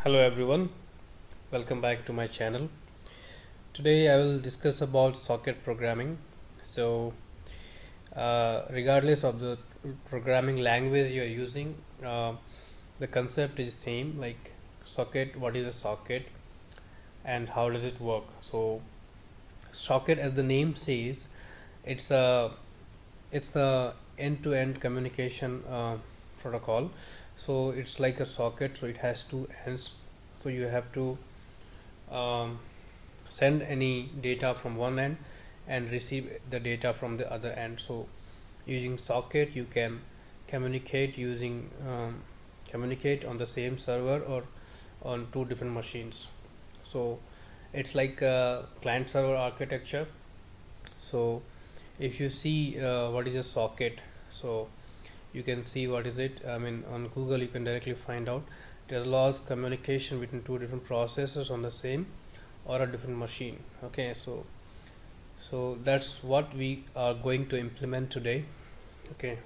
Hello everyone, welcome back to my channel. Today I will discuss about socket programming. Regardless of the programming language you are using, the concept is same, like socket, what is a socket and how does it work. So socket, as the name says, it's a end-to-end communication protocol. So it's like a socket, so it has two ends, so you have to um, send any data from one end and receive the data from the other end. So using socket you can communicate on the same server or on two different machines. So it's like a client server architecture. So if you see what is a socket, so you can see what is it. I mean, on Google you can directly find out. It allows communication between two different processors on the same or a different machine. Okay, so that's what we are going to implement today. Okay,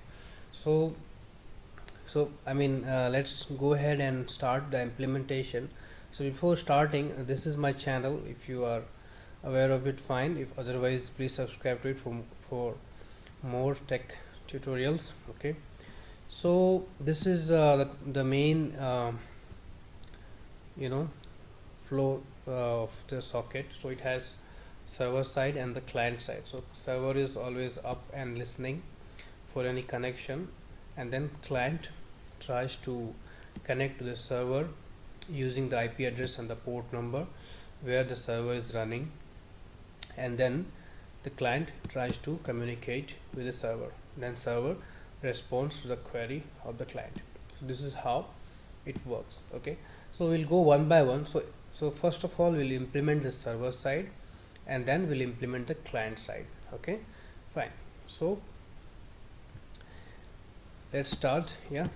so let's go ahead and start the implementation. So before starting, this is my channel. If you are aware of it, fine. If otherwise, please subscribe to it for more tech tutorials. Okay, so this is the main you know flow of the socket. So it has server side and the client side. So server is always up and listening for any connection, and then client tries to connect to the server using the IP address and the port number where the server is running, and then the client tries to communicate with the server, then server responds to the query of the client. So this is how it works. Okay, so we'll go one by one. So first of all, we'll implement the server side and then we'll implement the client side. Okay, fine. So let's start. Yeah,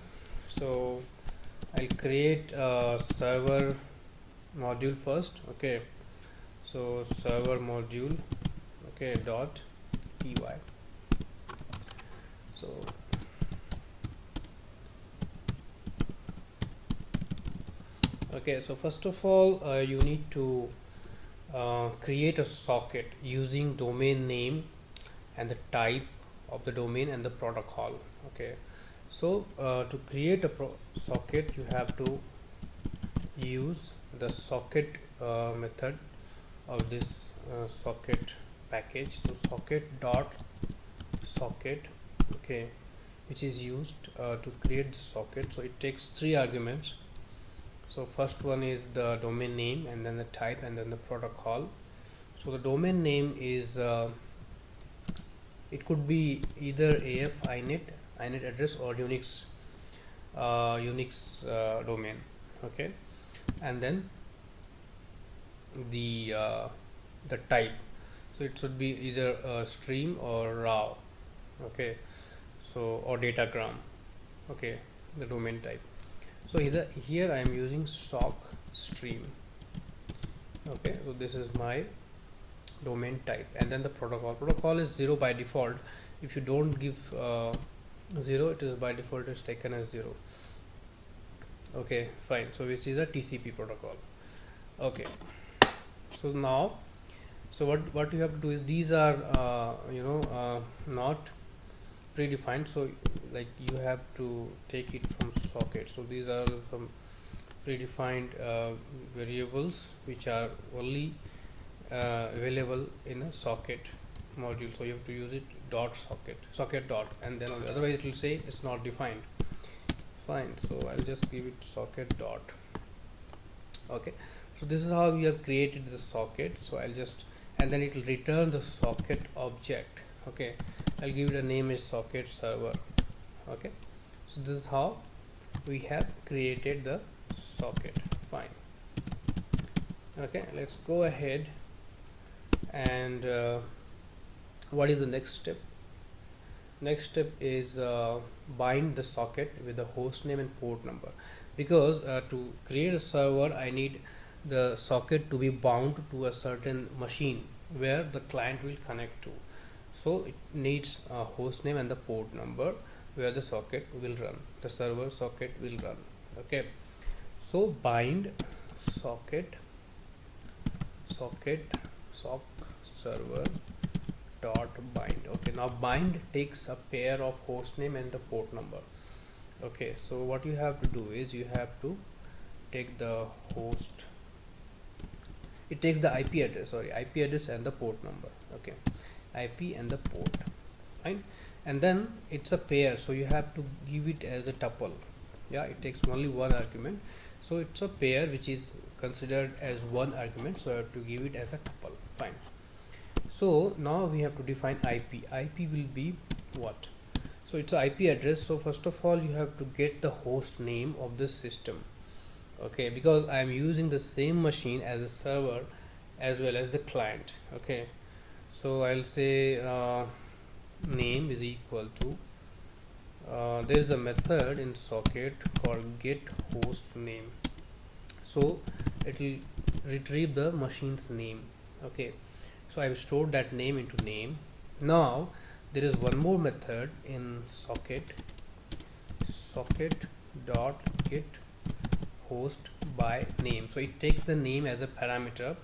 so I'll create a server module first. Okay, so server module, okay, dot py. So okay, so first of all you need to create a socket using domain name and the type of the domain and the protocol. Okay, so to create a socket you have to use the socket method of this socket package. So socket, okay, which is used to create the socket. So it takes three arguments. So first one is the domain name, and then the type, and then the protocol. So the domain name is it could be either AF inet address or Unix domain. Okay, and then the type, so it should be either stream or raw. Okay, so or datagram. Okay, the domain type. So here I am using sock stream. Okay, so this is my domain type, and then the protocol is 0 by default. If you don't give 0, it is by default is taken as 0. Okay, fine. So which is a TCP protocol. Okay, so now, so what you have to do is, these are not predefined, so like you have to take it from socket. So these are some predefined variables which are only available in a socket module. So you have to use it dot socket dot, and then otherwise it will say it's not defined. Fine, so I'll just give it socket dot. Okay, so this is how we have created the socket. So I'll just, and then it will return the socket object. Okay, I'll give it a name as socket server. Okay, so this is how we have created the socket. Fine. Okay, let's go ahead and what is the next step? Next step is bind the socket with the host name and port number, because to create a server I need the socket to be bound to a certain machine where the client will connect to. So it needs a host name and the port number where the socket will run, the server socket will run. Okay, so bind socket sock server dot bind. Okay, now bind takes a pair of host name and the port number. Okay, so what you have to do is you have to take the host, it takes the IP address, IP address and the port number. Okay, IP and the port, fine, and then it's a pair, so you have to give it as a tuple. Yeah, it takes only one argument, so it's a pair which is considered as one argument, so I have to give it as a tuple. Fine. So now we have to define IP. IP will be what? So it's an IP address. So first of all, you have to get the host name of the system. Okay, because I am using the same machine as a server as well as the client. Okay, so I'll say name is equal to there is a method in socket called get host name, so it will retrieve the machine's name. Okay, so I have stored that name into name. Now there is one more method in socket dot get host by name, so it takes the name as a parameter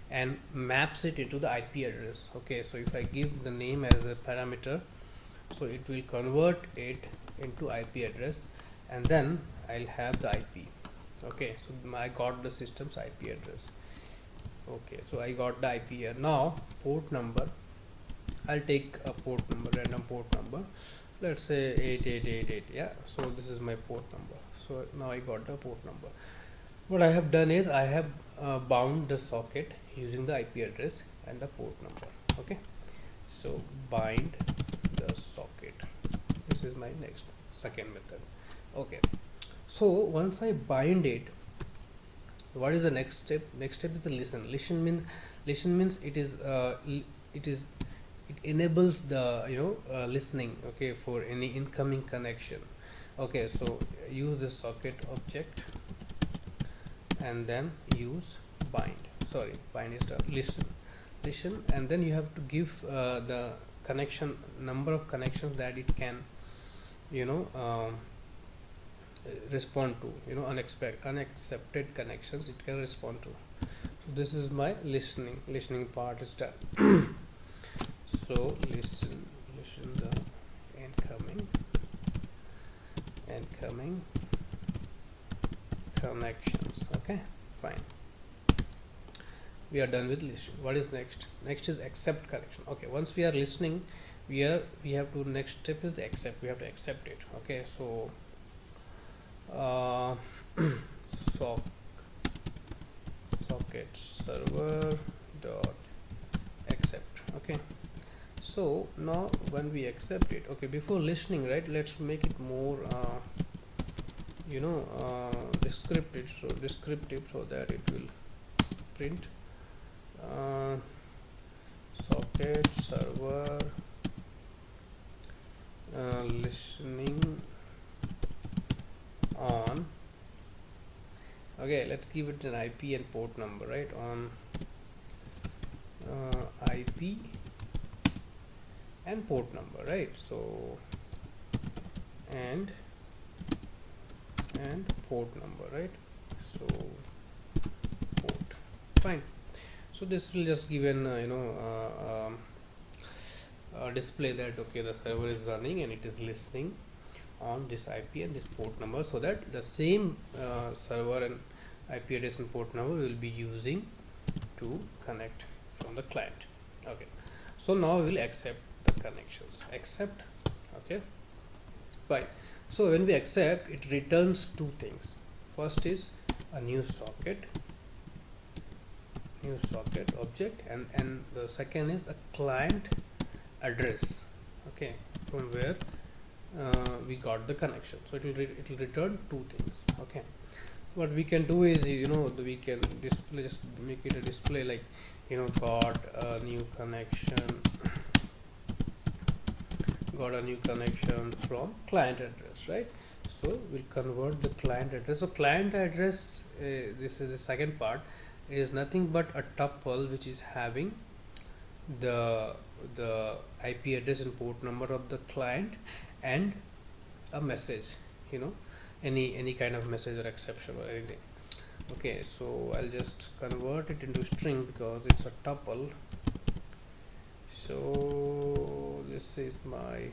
and maps it into the IP address. Okay, so if I give the name as a parameter, so it will convert it into IP address, and then I'll have the IP. Okay, so I got the system's IP address. Okay, so I got the IP here. Now port number, I'll take a port number, random port number, let's say 8888. yeah, so this is my port number. So now I got the port number. What I have done is I have bound the socket using the IP address and the port number. Okay, so bind the socket, this is my second method. Okay, so once I bind it, what is the next step? Next step is the listen means it enables the listening, okay, for any incoming connection. Okay, so use the socket object and then use bind. Bind is the listen, and then you have to give the connection number of connections that it can respond to, unaccepted connections it can respond to. So this is my listening part is done. So listen the incoming connections. Okay, fine, we are done with listen. What is next is accept connection. Okay, once we are listening, we have to, next step is the accept, we have to accept it. Okay, so socket server dot accept. Okay, so now when we accept it, okay, before listening, right, let's make it more descriptive, so that it will print socket server listening on. Okay, let's give it an IP and port number, right, on IP and port number, right, so and port number, right, so port, fine. So this will just give an display that okay, the server is running and it is listening on this IP and this port number, so that the same server and IP address and port number will be using to connect from the client. Okay, so now we will accept the connections. Accept. Okay, fine. So when we accept, it returns two things. First is a new socket object, and the second is a client address, okay, from where we got the connection. So it will return two things. Okay, what we can do is we can display, just make it a display like got a new connection from client address, right? So we'll convert the client address. So client address, this is the second part, is nothing but a tuple which is having the IP address and port number of the client and a message, any kind of message or exception or anything. Okay, so I'll just convert it into string because it's a tuple. So this is my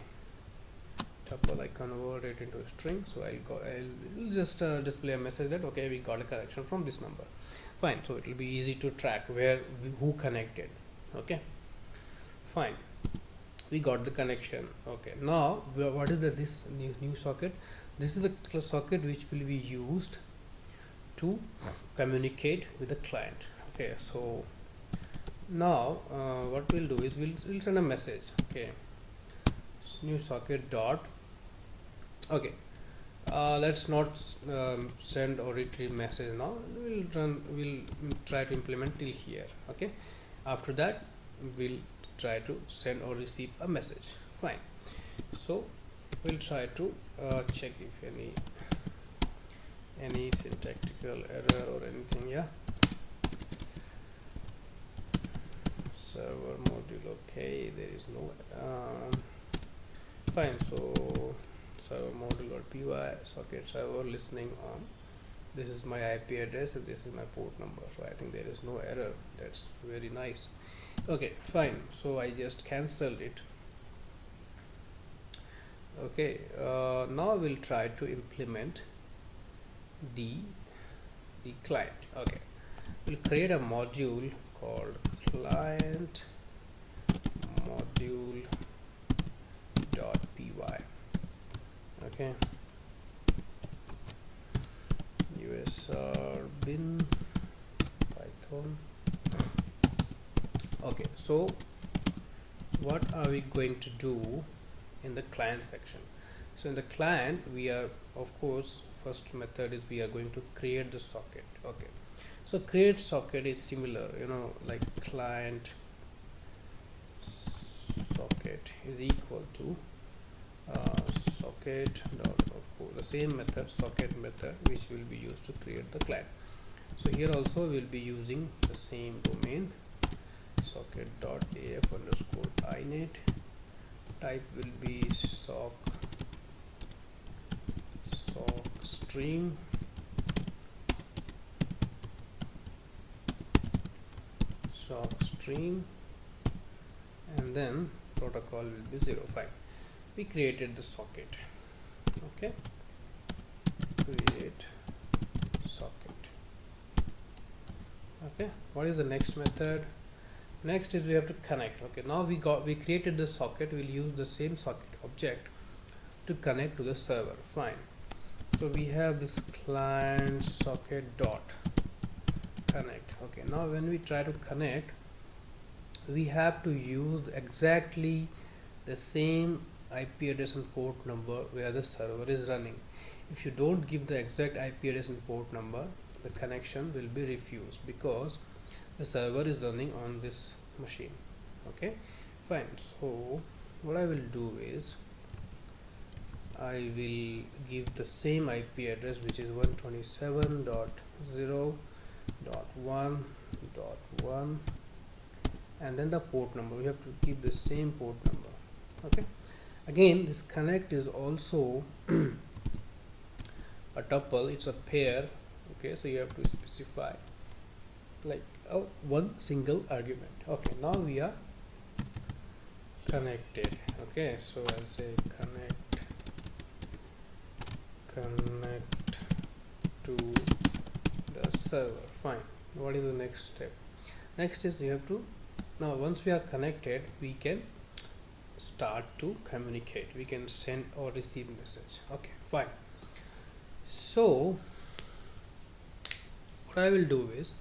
tuple. I convert it into a string, so I'll just display a message that okay, we got a connection from this number. Fine, so it will be easy to track who connected. Okay, fine, we got the connection. Okay, now what is this new socket? This is the socket which will be used to communicate with the client. Okay, so now what we'll do is we'll send a message. Okay, new socket dot. Okay, let's not send or retrieve message now. We'll try to implement till here. Okay, after that we'll try to send or receive a message. Fine, so we'll try to check if any syntactical error or anything. Yeah, server module. Okay, there is no fine. So server module or py socket server listening on. This is my IP address and this is my port number, so I think there is no error. That's very nice. Okay, fine, so I just cancelled it. Okay, now we'll try to implement the client. Okay, we'll create a module called client module dot py. Okay, usr bin python. Okay, so what are we going to do in the client section? So in the client, we are, of course, first method is we are going to create the socket. Okay, so create socket is similar, like client socket is equal to socket dot, of course, the same method, socket method, which will be used to create the client. So here also we'll be using the same domain, socket dot af underscore inet. Type will be sock stream, and then protocol will be 0. Fine, we created the socket. Okay, create socket. Okay, what is the next method? Next is we have to connect. Okay, now we created the socket. We'll use the same socket object to connect to the server. Fine, so we have this client socket dot connect. Okay, now when we try to connect, we have to use exactly the same IP address and port number where the server is running. If you don't give the exact IP address and port number, the connection will be refused because the server is running on this machine. Okay, fine, so what I will do is I will give the same IP address, which is 127.0.1.1, and then the port number. We have to keep the same port number. Okay, again this connect is also a tuple, it's a pair. Okay, so you have to specify like one single argument. Okay, now we are connected. Okay, so I'll say connect to the server. Fine, what is the next step? Next is you have to, now once we are connected, we can start to communicate. We can send or receive message. Okay, fine. So what I will do is,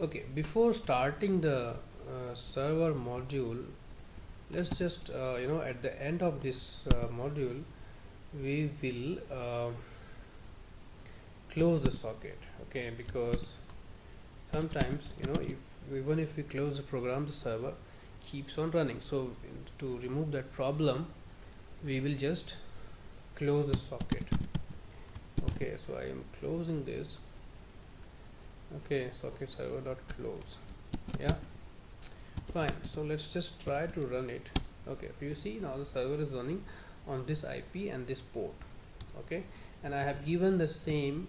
okay, before starting the server module, let's just at the end of this module we will close the socket. Okay, because sometimes even if we close the program, the server keeps on running. So to remove that problem, we will just close the socket. Okay, so I am closing this. Okay, socket server dot close. Yeah, fine, so let's just try to run it. Okay, you see now the server is running on this IP and this port. Okay, and I have given the same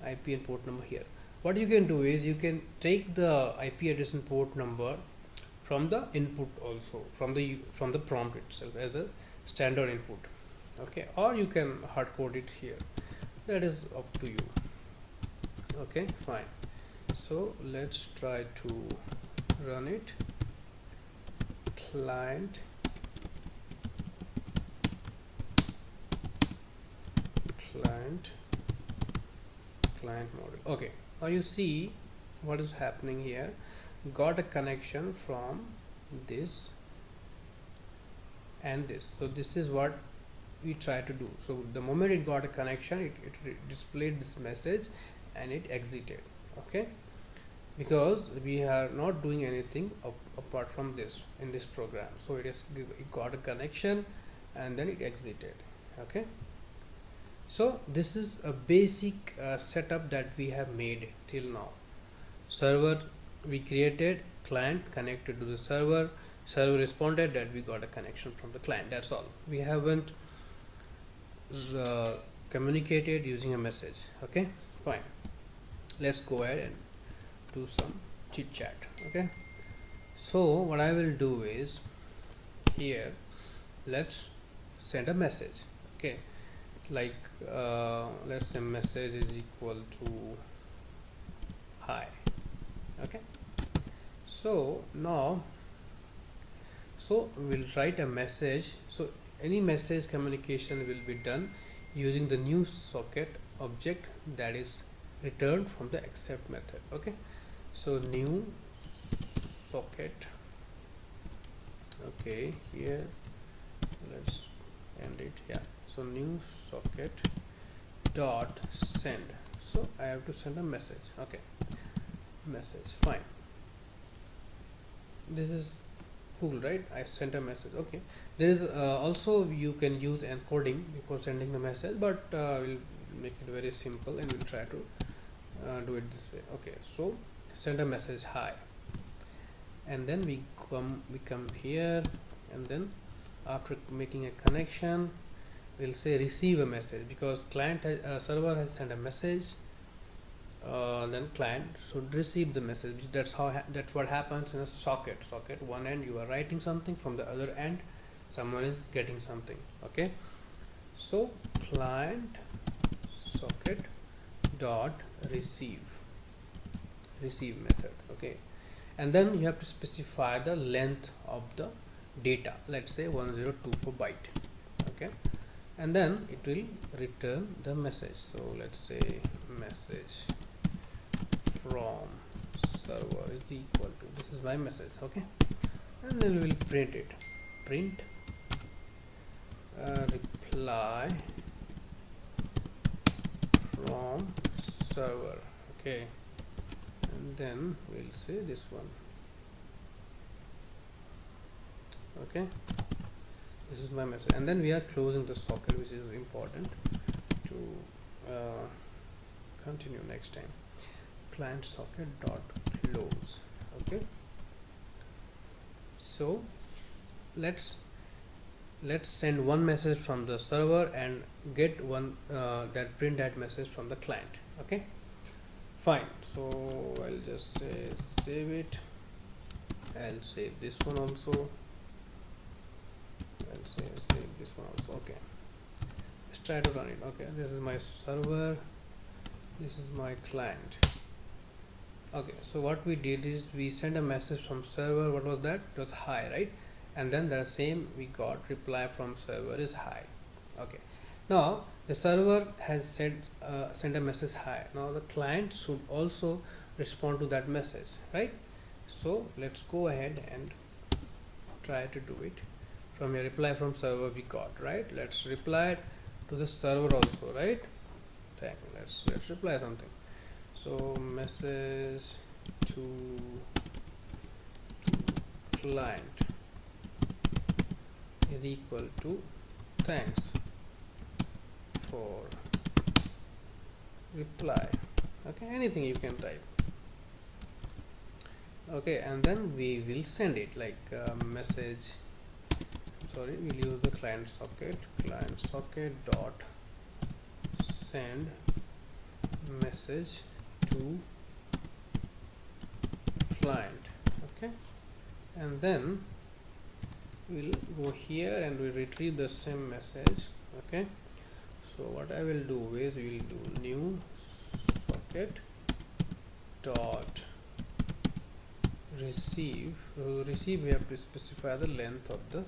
IP and port number here. what you can do is you can take the IP address and port number from the input, also from the prompt itself as a standard input. Okay, or you can hard code it here, that is up to you. Okay, fine. So let's try to run it. Client model. Okay, now you see what is happening here. Got a connection from this and this. So this is what we try to do. So the moment it got a connection, it displayed this message and it exited. Okay, because we are not doing anything apart from this in this program. So it got a connection and then it exited. Okay, so this is a basic setup that we have made till now. Server we created, client connected to the server responded that we got a connection from the client. That's all. We haven't communicated using a message. Okay, fine. Let's go ahead and do some chit chat. Okay, so what I will do is here, let's send a message. Okay, like let's say message is equal to hi. Okay, so now we'll write a message. So any message communication will be done using the new socket object that is returned from the accept method. Okay, so new socket. Okay, here let's end it. Yeah, so new socket dot send. So I have to send a message. Okay, message, fine. This is cool, right? I sent a message. Okay, there is also you can use encoding before sending the message, but we'll make it very simple and we'll try to do it this way. Okay, so send a message hi, and then we come here, and then after making a connection we'll say receive a message, because client server has sent a message, then client should receive the message. That's what happens in a socket. One end you are writing something, from the other end someone is getting something. Okay, so client socket dot receive method. Okay, and then you have to specify the length of the data, let's say 1024 byte. Okay, and then it will return the message. So let's say message from server is equal to, this is my message. Okay, and then we will print it. Print reply from server. Okay, and then we'll say this one. Okay, this is my message, and then we are closing the socket, which is important to continue next time. Client socket dot close. Okay, so let's send one message from the server and get one that print that message from the client. Okay, fine. So I'll just say save it. I'll save this one also. I'll say save this one also. Okay, let's try to run it. Okay, this is my server, this is my client. Okay, so what we did is we sent a message from server. What was that? It was hi, right? And then the same we got reply from server is hi. Okay, now the server has sent a message hi. Now the client should also respond to that message, right? So let's go ahead and try to do it. From a reply from server we got, right? Let's reply to the server also, right? Let's reply something. So message to client is equal to thanks for reply. Okay, anything you can type. Okay, and then we will send it like message. Sorry, we'll use the client socket dot send message to client. Okay, and then we'll go here and we retrieve the same message. Okay, so what I will do is we'll do new socket dot receive. Receive, we have to specify the length of the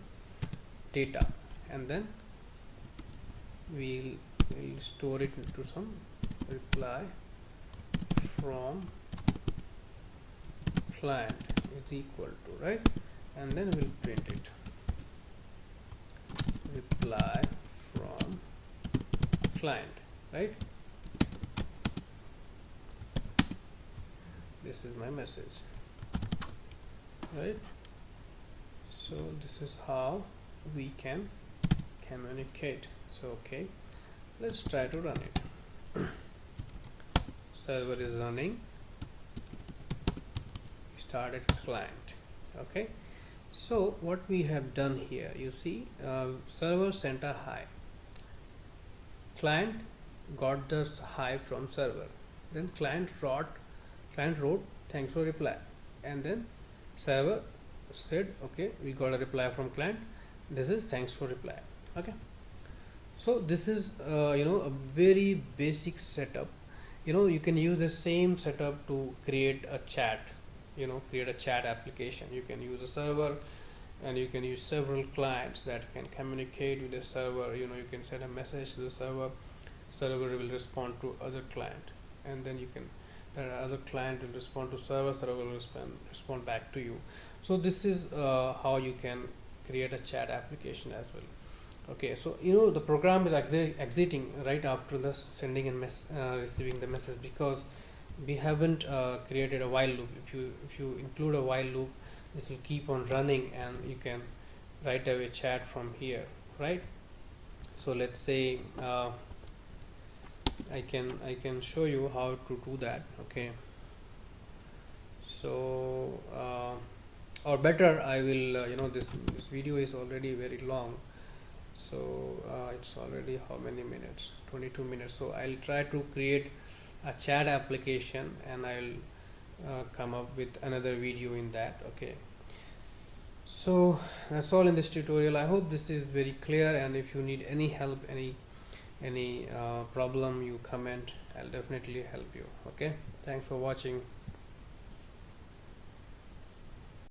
data, and then we'll store it into some reply from client is equal to, right, and then we'll print it, reply from client, right. This is my message, right. So this is how we can communicate. So okay, let's try to run it. Server is running, started client. Okay, so what we have done here, you see, server sent a hi, client got the hi from server, then client wrote thanks for reply, and then server said okay, we got a reply from client, this is thanks for reply. Okay, so this is a very basic setup. You can use the same setup to create a chat, create a chat application. You can use a server and you can use several clients that can communicate with the server. You can send a message to the server will respond to other client, and then the other client will respond to server will respond back to you. So this is how you can create a chat application as well. Okay, so the program is exiting right after the sending and receiving the message, because we haven't created a while loop. If you include a while loop, this will keep on running and you can right away chat from here, right. So let's say I can show you how to do that. Okay, so or better, I will this video is already very long, so it's already how many minutes, 22 minutes. So I'll try to create a chat application and I'll come up with another video in that. Okay, so that's all in this tutorial. I hope this is very clear, and if you need any help, any problem, you comment, I'll definitely help you. Okay, thanks for watching.